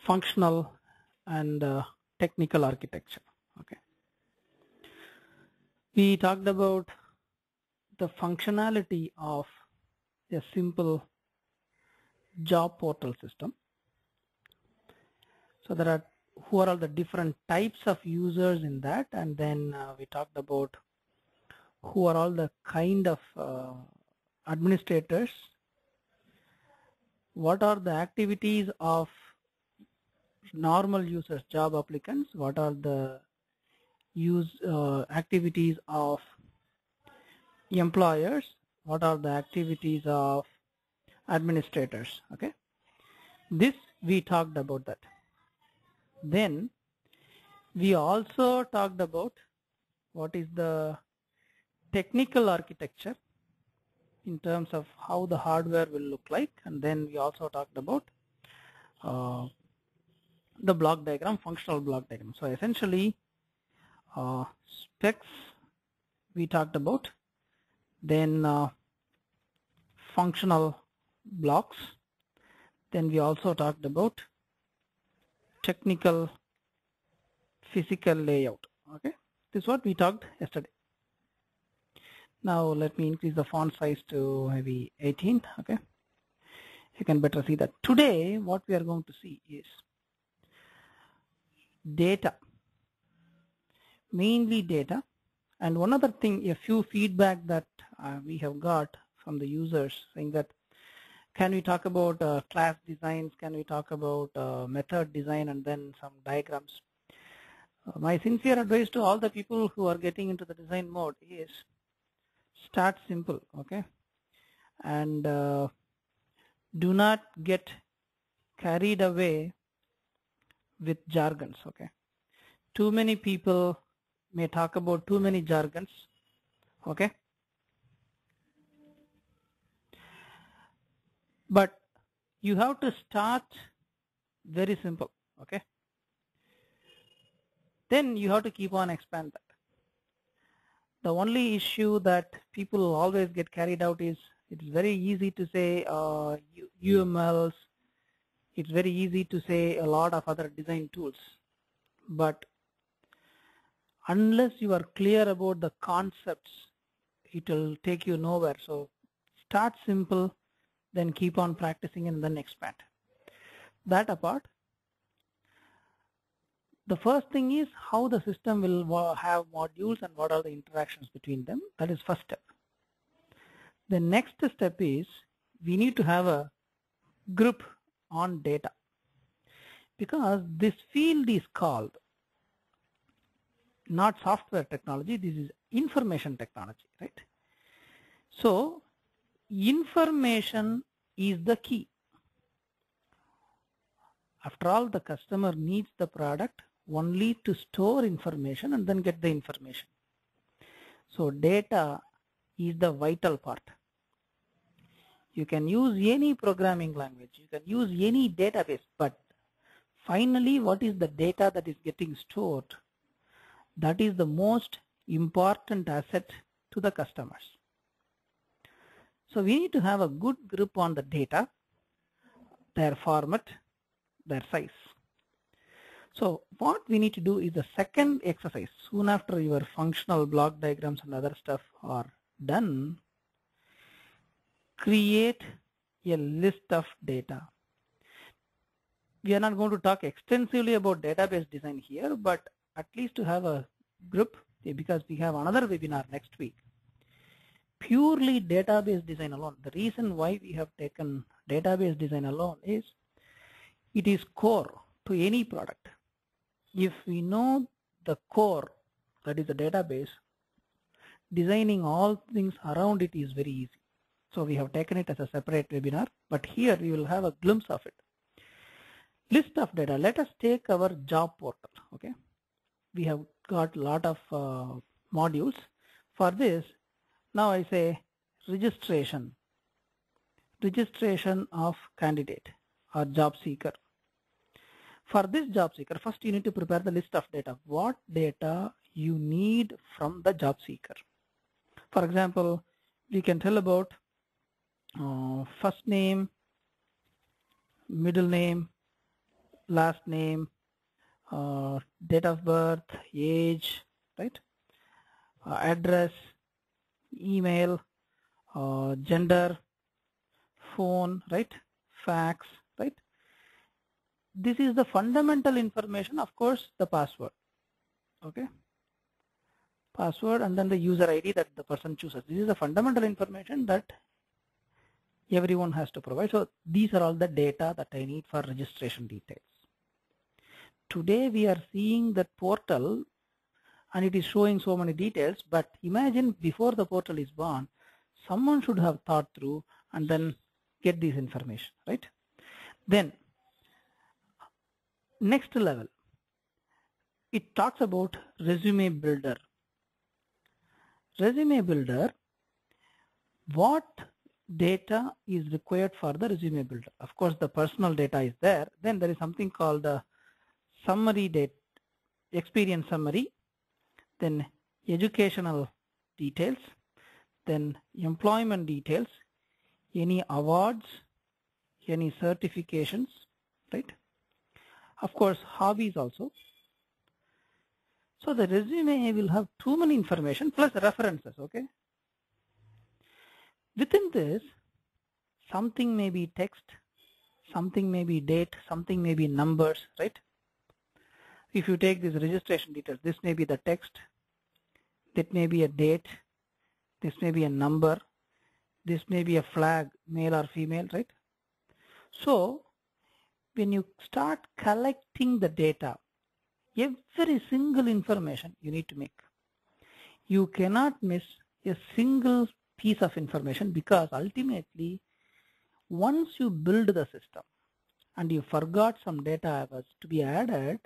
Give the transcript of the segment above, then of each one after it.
functional and technical architecture. Okay, we talked about the functionality of a simple job portal system. So there are who are all the different types of users in that, and then we talked about who are all the kind of administrators, what are the activities of normal users, job applicants, what are the activities of employers, what are the activities of administrators. Okay, this we talked about that. Then we also talked about what is the technical architecture in terms of how the hardware will look like, and then we also talked about the block diagram, functional block diagram. So essentially specs we talked about, then functional blocks, then we also talked about technical physical layout. Okay, this is what we talked yesterday. Now let me increase the font size to maybe 18. Okay, you can better see that. Today what we are going to see is data, mainly data. And one other thing, a few feedback that we have got from the users saying that can we talk about class designs, can we talk about method design, and then some diagrams. My sincere advice to all the people who are getting into the design mode is start simple. Okay, and do not get carried away with jargons. Okay, too many people may talk about too many jargons. Okay, but you have to start very simple. Okay, then you have to keep on expand that. The only issue that people always get carried out is it's very easy to say UMLs, it's very easy to say a lot of other design tools, but unless you are clear about the concepts, it will take you nowhere. So start simple, then keep on practicing and then expand. That apart, the first thing is how the system will have modules and what are the interactions between them. That is first step. The next step is we need to have a group on data, because this field is called not software technology, this is information technology, right? So information is the key. After all, the customer needs the product only to store information and then get the information. So data is the vital part. You can use any programming language, you can use any database, but finally what is the data that is getting stored? That is the most important asset to the customers. So we need to have a good grip on the data, their format, their size. So what we need to do is the second exercise. Soon after your functional block diagrams and other stuff are done, create a list of data. We are not going to talk extensively about database design here, but at least to have a group, because we have another webinar next week. Purely database design alone. The reason why we have taken database design alone is it is core to any product. If we know the core, that is the database, designing all things around it is very easy. So we have taken it as a separate webinar, but here you will have a glimpse of it. List of data. Let us take our job portal. Okay, we have got a lot of modules. For this, now I say registration of candidate or job seeker. For this job seeker, first you need to prepare the list of data. What data you need from the job seeker? For example, we can tell about first name, middle name, last name, date of birth, age, right? Address, email, gender, phone, right? Fax, right? This is the fundamental information, of course, the password, okay? Password and then the user ID that the person chooses. This is the fundamental information that everyone has to provide. So these are all the data that I need for registration details. Today we are seeing that portal and it is showing so many details, but imagine before the portal is born, someone should have thought through and then get this information, right? Then next level, it talks about resume builder. Resume builder, what data is required for the resume builder? Of course, the personal data is there. Then there is something called the summary data, experience summary, then educational details, then employment details, any awards, any certifications, right? Of course, hobbies also. So the resume will have too many information plus references, okay? Within this, something may be text, something may be date, something may be numbers, right? If you take this registration details, this may be the text, that may be a date, this may be a number, this may be a flag, male or female, right? So when you start collecting the data, every single information you need to make. You cannot miss a single piece of information, because ultimately once you build the system and you forgot some data was to be added,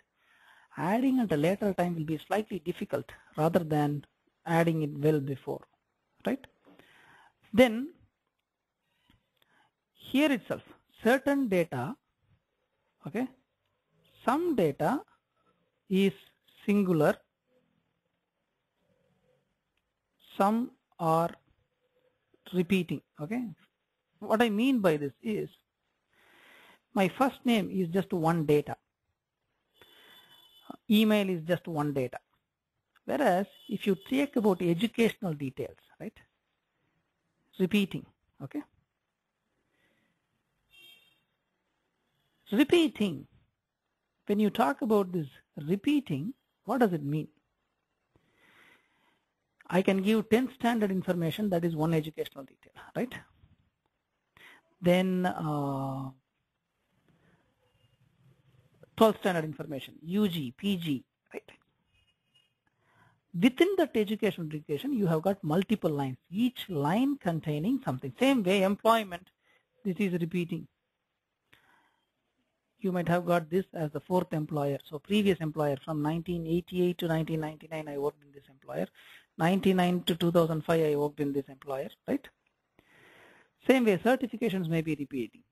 adding at a later time will be slightly difficult rather than adding it well before, right? Then here itself, certain data, okay, some data is singular, some are repeating, okay? What I mean by this is, my first name is just one data, email is just one data. Whereas if you take about educational details, right, repeating, okay, repeating, when you talk about this repeating, what does it mean? I can give 10 standard information, that is one educational detail, right? Then 12 standard information, UG, PG, right? Within that educational designation, you have got multiple lines, each line containing something. Same way, employment, this is repeating. You might have got this as the fourth employer. So previous employer from 1988 to 1999, I worked in this employer. 99 to 2005, I worked in this employer, right? Same way, certifications may be repeating.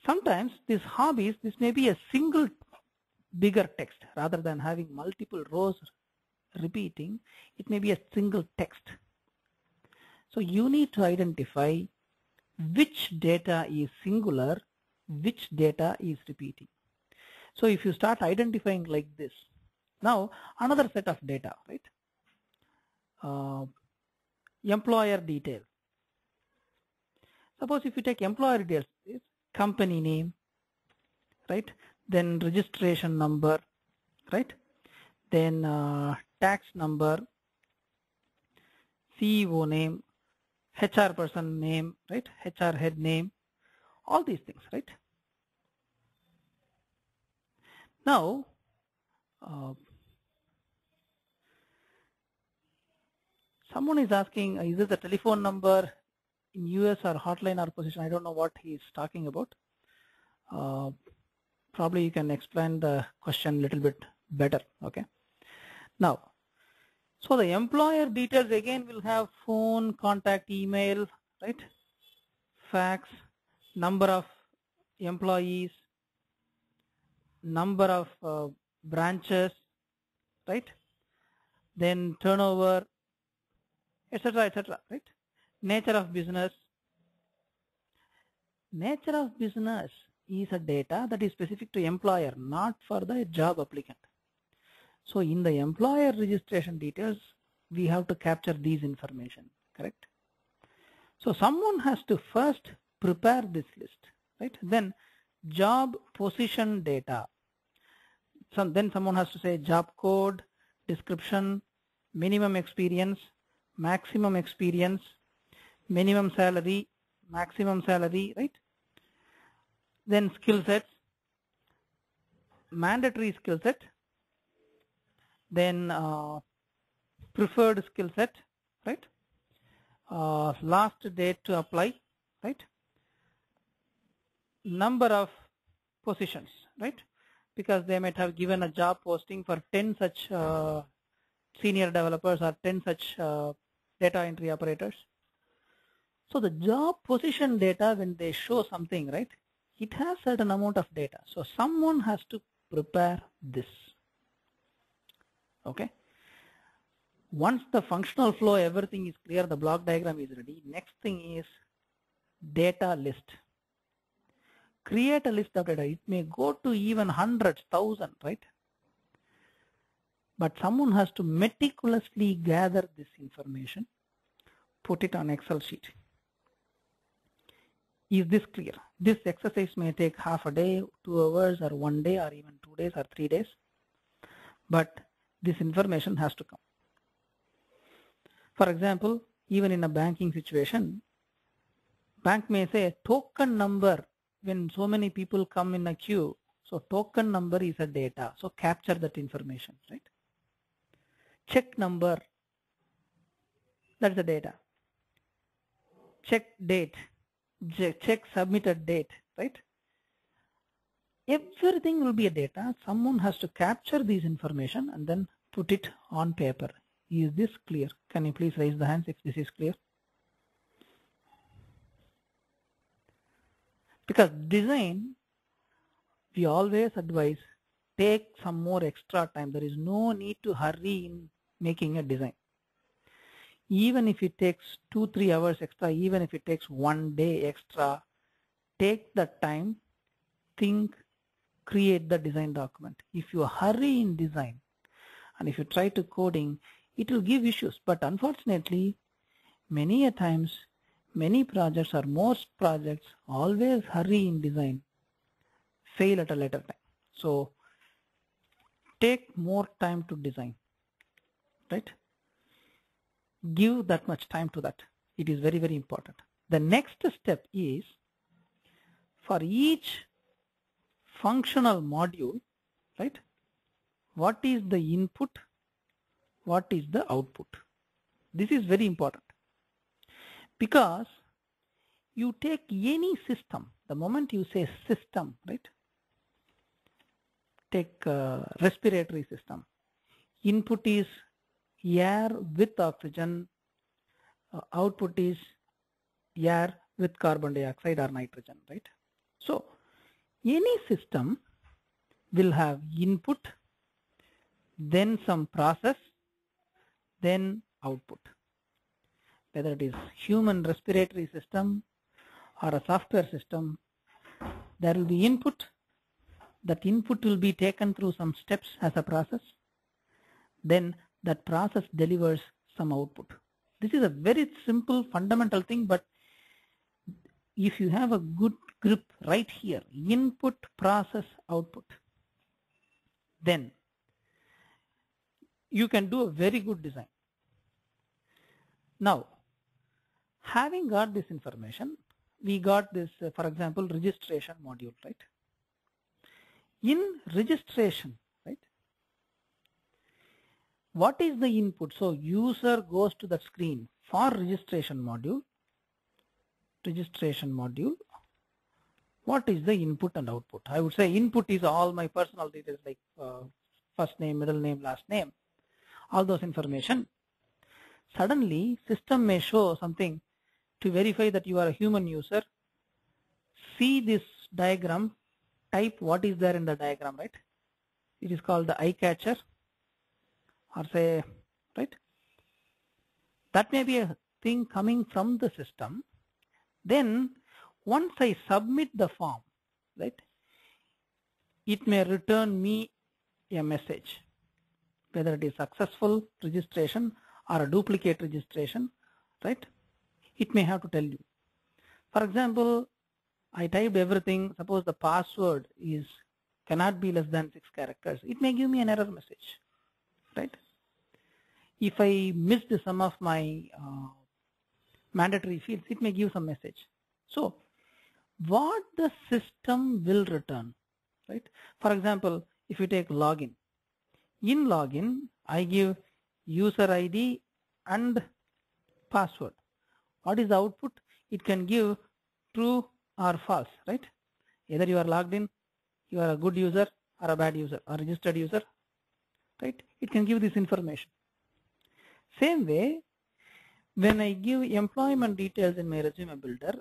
Sometimes these hobbies, this may be a single bigger text rather than having multiple rows repeating. It may be a single text. So you need to identify which data is singular, which data is repeating. So if you start identifying like this, now another set of data, right? Employer detail. Suppose if you take employer details, company name, right? Then registration number, right? Then tax number, CEO name, HR person name, right? HR head name, all these things, right? Now, someone is asking, is this a telephone number in US or hotline or position? I don't know what he is talking about. Probably you can explain the question a little bit better, okay? Now, so the employer details again will have phone, contact, email, right? Fax, number of employees, number of branches, right? Then turnover, etc., right? Nature of business. Nature of business is a data that is specific to employer, not for the job applicant. So in the employer registration details, we have to capture these information, correct? So someone has to first prepare this list, right? Then job position data. Then someone has to say job code, description, minimum experience, maximum experience, minimum salary, maximum salary, right? Then skill sets, mandatory skill set, then preferred skill set, right? Last date to apply, right? Number of positions, right? Because they might have given a job posting for 10 such senior developers or 10 such data entry operators. So the job position data, when they show something, right, it has certain amount of data. So someone has to prepare this. Okay. Once the functional flow, everything is clear, the block diagram is ready. Next thing is data list. Create a list of data. It may go to even hundreds, thousands, right? But someone has to meticulously gather this information, put it on Excel sheet. Is this clear? This exercise may take half a day, 2 hours, or 1 day, or even 2 days or 3 days. But this information has to come. For example, even in a banking situation, bank may say token number when so many people come in a queue. So token number is a data. So capture that information, right? Check number, that's the data. Check date, check submitted date, right? Everything will be a data. Someone has to capture these information and then put it on paper. Is this clear? Can you please raise the hands if this is clear? Because design, we always advise take some more extra time. There is no need to hurry in making a design. Even if it takes 2-3 hours extra, even if it takes 1 day extra, take the time, think, create the design document. If you hurry in design and if you try to coding, it will give issues. But unfortunately, many a times, many projects or most projects always hurry in design, fail at a later time. So take more time to design, right? Give that much time to that. It is very, very important. The next step is for each functional module, right? What is the input? What is the output? This is very important because you take any system, the moment you say system, right? Take respiratory system. Input is air with oxygen, output is air with carbon dioxide or nitrogen, right? So any system will have input, then some process, then output. Whether it is human respiratory system or a software system, there will be input. That input will be taken through some steps as a process. Then that process delivers some output. This is a very simple fundamental thing, but if you have a good grip right here, input, process, output, then you can do a very good design. Now, having got this information, we got this, for example, registration module, right? In registration, right? What is the input? So user goes to the screen for registration module. Registration module. What is the input and output? I would say input is all my personal details like first name, middle name, last name, all those information. Suddenly system may show something to verify that you are a human user. See this diagram, type what is there in the diagram, right? It is called the eye catcher, or say, right? That may be a thing coming from the system. Then once I submit the form, right? It may return me a message, whether it is successful registration or a duplicate registration, right? It may have to tell you. For example, I typed everything. Suppose the password is cannot be less than 6 characters. It may give me an error message, right? If I missed some of my mandatory fields, it may give some message. So what the system will return, right? For example, if you take login, in login I give user ID and password. What is the output? It can give true or false, right? Either you are logged in, you are a good user or a bad user or registered user, right? It can give this information. Same way, when I give employment details in my resume builder,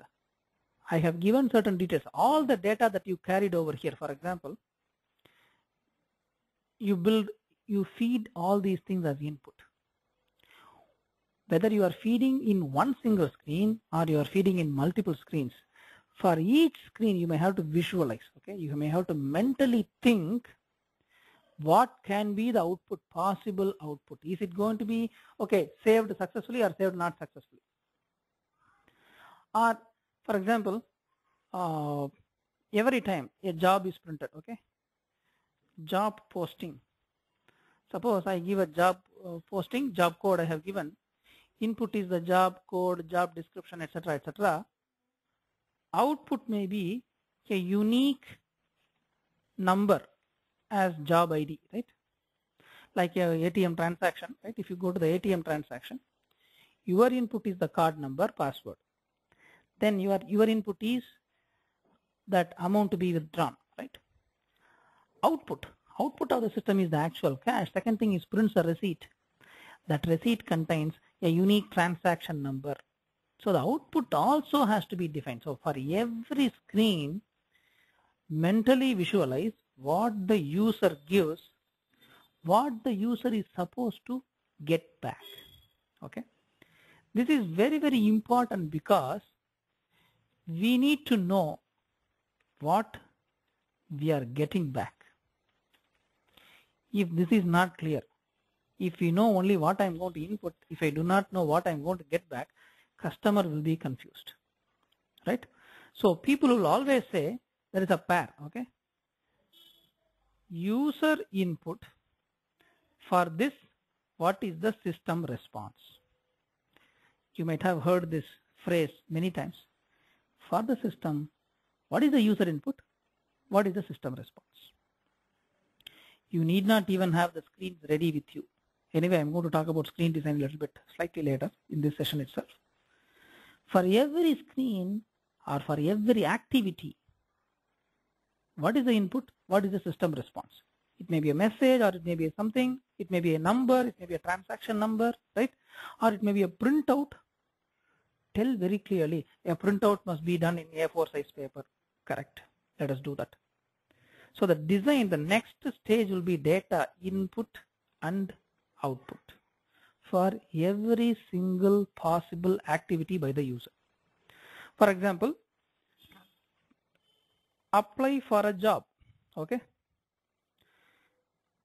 I have given certain details, all the data that you carried over here. For example, you feed all these things as input. Whether you are feeding in one single screen or you are feeding in multiple screens, for each screen you may have to visualize, okay? You may have to mentally think what can be the output, possible output. Is it going to be, okay, saved successfully or saved not successfully? Or for example, every time a job is printed, okay, job posting. Suppose I give a job posting, job code I have given. Input is the job code, job description, etc., etc. Output may be a unique number as job ID, right? Like a ATM transaction, right? If you go to the ATM transaction, your input is the card number, password. Then your input is that amount to be withdrawn, right? Output of the system is the actual cash. Second thing is prints a receipt. That receipt contains a unique transaction number. So the output also has to be defined. So for every screen, mentally visualize what the user gives, what the user is supposed to get back. Okay, this is very, very important because we need to know what we are getting back. If this is not clear, if we know only what I'm going to input, if I do not know what I'm going to get back, customer will be confused, right? So people will always say there is a pair, okay? User input, for this, what is the system response? You might have heard this phrase many times. For the system, what is the user input? What is the system response? You need not even have the screens ready with you. Anyway, I'm going to talk about screen design a little bit slightly later in this session itself. For every screen or for every activity, what is the input? What is the system response? It may be a message, or it may be something, it may be a number, it may be a transaction number, right? Or it may be a printout. Tell very clearly, a printout must be done in A4 size paper. Correct. Let us do that. So the design, the next stage will be data input and output for every single possible activity by the user. For example, apply for a job, okay?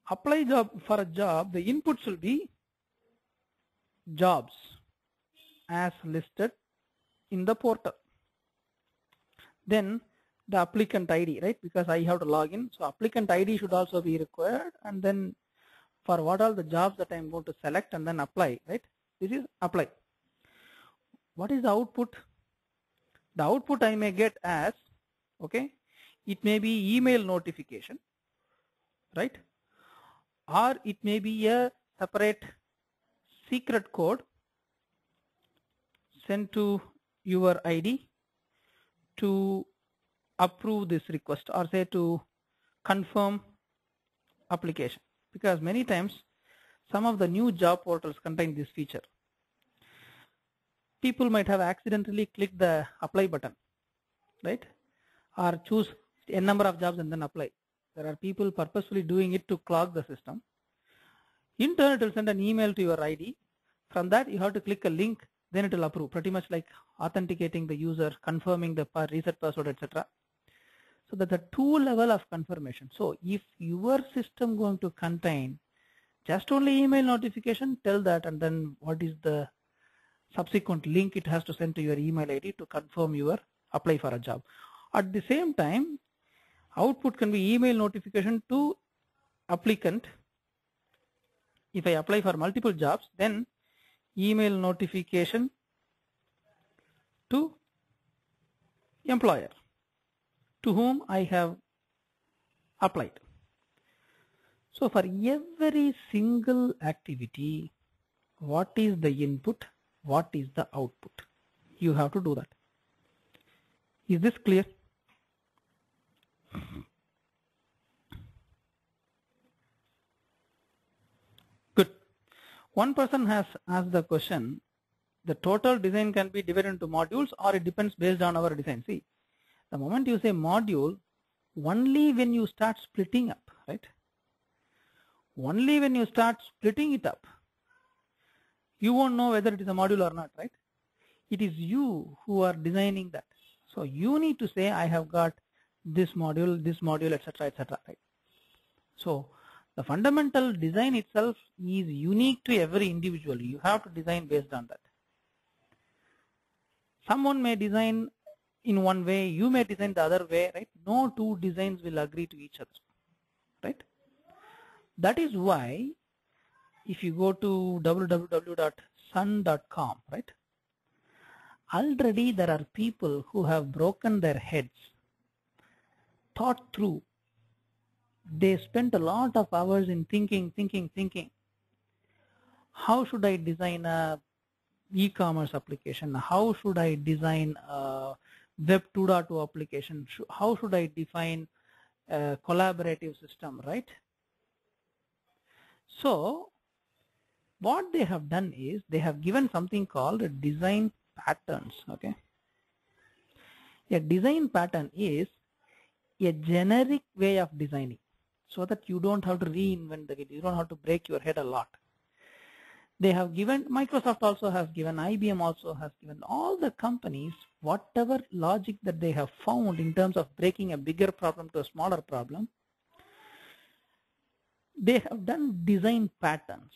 Apply for a job, the inputs will be jobs as listed in the portal. Then the applicant ID, right? Because I have to log in, so applicant ID should also be required, and then for what all the jobs that I'm going to select and then apply, right? This is apply. What is the output? The output I may get as, okay, it may be email notification, right? Or it may be a separate secret code sent to your ID to approve this request, or say to confirm application. Because many times some of the new job portals contain this feature. People might have accidentally clicked the apply button, right? Or choose a number of jobs and then apply. There are people purposefully doing it to clog the system. In turn, it will send an email to your ID. From that, you have to click a link, then it will approve, pretty much like authenticating the user, confirming the reset password, etc. So that's a two level of confirmation. So if your system going to contain just only email notification, tell that, and then what is the subsequent link it has to send to your email ID to confirm your apply for a job. At the same time, output can be email notification to applicant. If I apply for multiple jobs, then email notification to employer to whom I have applied. So for every single activity, what is the input, what is the output? You have to do that. Is this clear? Good. One person has asked the question, the total design can be divided into modules or it depends based on our design. See, the moment you say module, only when you start splitting up, right? Only when you start splitting it up, you won't know whether it is a module or not, right? It is you who are designing that. So you need to say, I have got this module, etc., etc., right? So the fundamental design itself is unique to every individual. You have to design based on that. Someone may design in one way, you may design the other way, right? No two designs will agree to each other, right? That is why if you go to www.sun.com, right? Already there are people who have broken their heads, thought through. They spent a lot of hours in thinking. How should I design a e-commerce application? How should I design a Web 2.2 application? How should I define a collaborative system, right? So what they have done is they have given something called design patterns. Okay, a design pattern is a generic way of designing so that you don't have to reinvent the wheel, you don't have to break your head a lot. They have given, Microsoft also has given, IBM also has given, all the companies, whatever logic that they have found in terms of breaking a bigger problem to a smaller problem, they have done design patterns.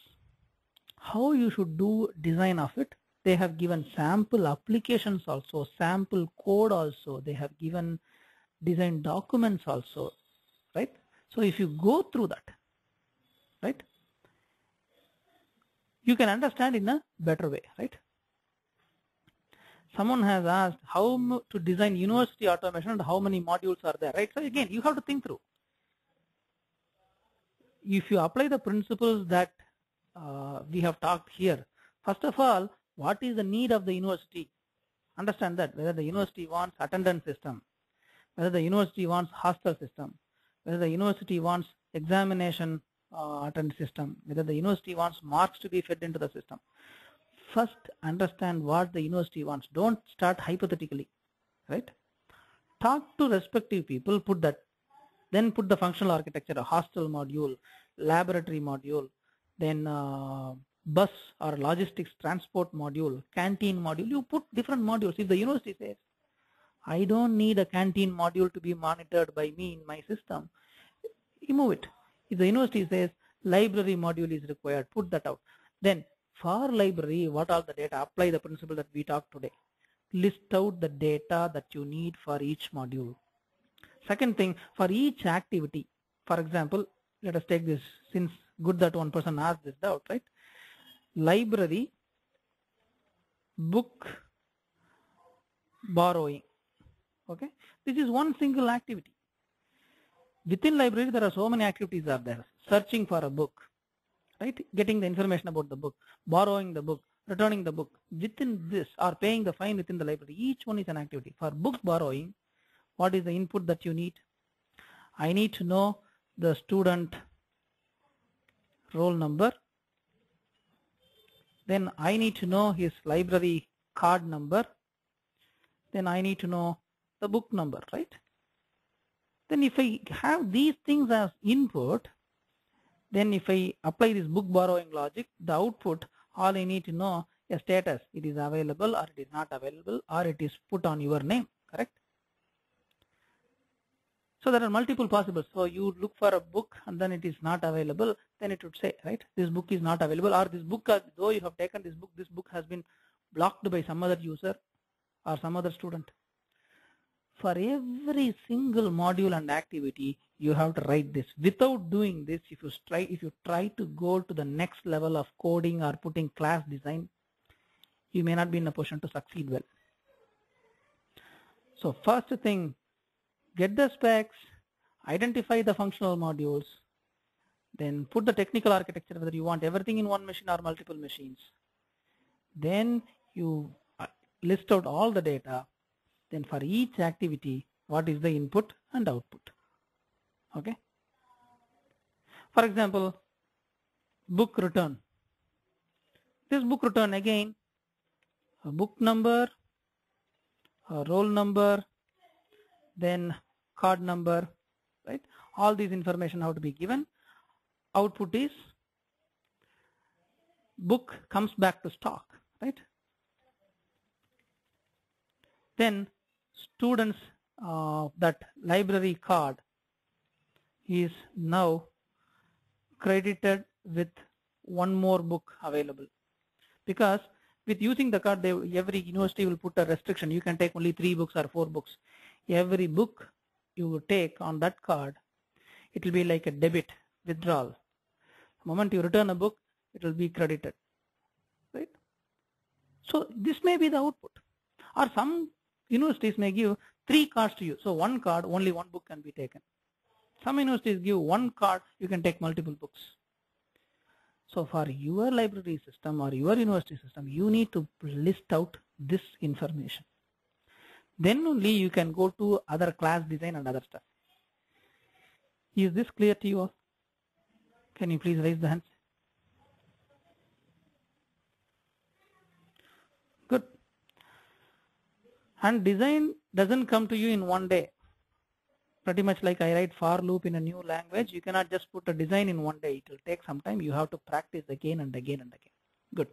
How you should do design of it. They have given sample applications also, sample code also. They have given design documents also, right? So if you go through that, right, you can understand in a better way, right? Someone has asked how to design university automation and how many modules are there, right? So again, you have to think through. If you apply the principles that we have talked here, first of all, what is the need of the university? Understand that, whether the university wants attendance system, whether the university wants hostel system, whether the university wants examination attendance system, whether the university wants marks to be fed into the system. First, understand what the university wants. Don't start hypothetically, right? Talk to respective people, put that, then put the functional architecture, a hostel module, laboratory module, then bus or logistics transport module, canteen module. You put different modules. If the university says, I don't need a canteen module to be monitored by me in my system, remove it. If the university says library module is required, put that out. Then for library, what are the data? Apply the principle that we talked today. List out the data that you need for each module. Second thing, for each activity, for example, let us take this, since good that one person asked this doubt, right? Library, book borrowing. Okay, this is one single activity. Within library, there are so many activities are there. Searching for a book, right? Getting the information about the book, borrowing the book, returning the book. Within this, or paying the fine within the library, each one is an activity. For book borrowing, what is the input that you need? I need to know the student roll number. Then I need to know his library card number. Then I need to know the book number, right? Then if I have these things as input, then if I apply this book borrowing logic, the output, all I need to know a status, it is available or it is not available, or it is put on your name, correct? So there are multiple possible. So you look for a book and then it is not available, then it would say, right, this book is not available, or this book, though you have taken this book has been blocked by some other user or some other student. For every single module and activity, you have to write this. Without doing this, if you try to go to the next level of coding or putting class design, you may not be in a position to succeed well. So first thing, get the specs, identify the functional modules, then put the technical architecture, whether you want everything in one machine or multiple machines. Then you list out all the data. Then for each activity, what is the input and output? Okay. For example, book return. This book return, again, a book number, a roll number, then card number, right? All these information have to be given. Output is book comes back to stock, right? Then students, that library card is now credited with one more book available, because with using the card, every university will put a restriction. You can take only 3 books or 4 books. Every book you take on that card, it will be like a debit withdrawal. The moment you return a book, it will be credited, right? So this may be the output. Or some universities may give 3 cards to you. So one card, only one book can be taken. Some universities give one card, you can take multiple books. So for your library system or your university system, you need to list out this information. Then only you can go to other class design and other stuff. Is this clear to you all? Can you please raise the hands? Good. And design doesn't come to you in one day. Pretty much like I write for loop in a new language, you cannot just put a design in one day. It will take some time. You have to practice again and again and again. Good.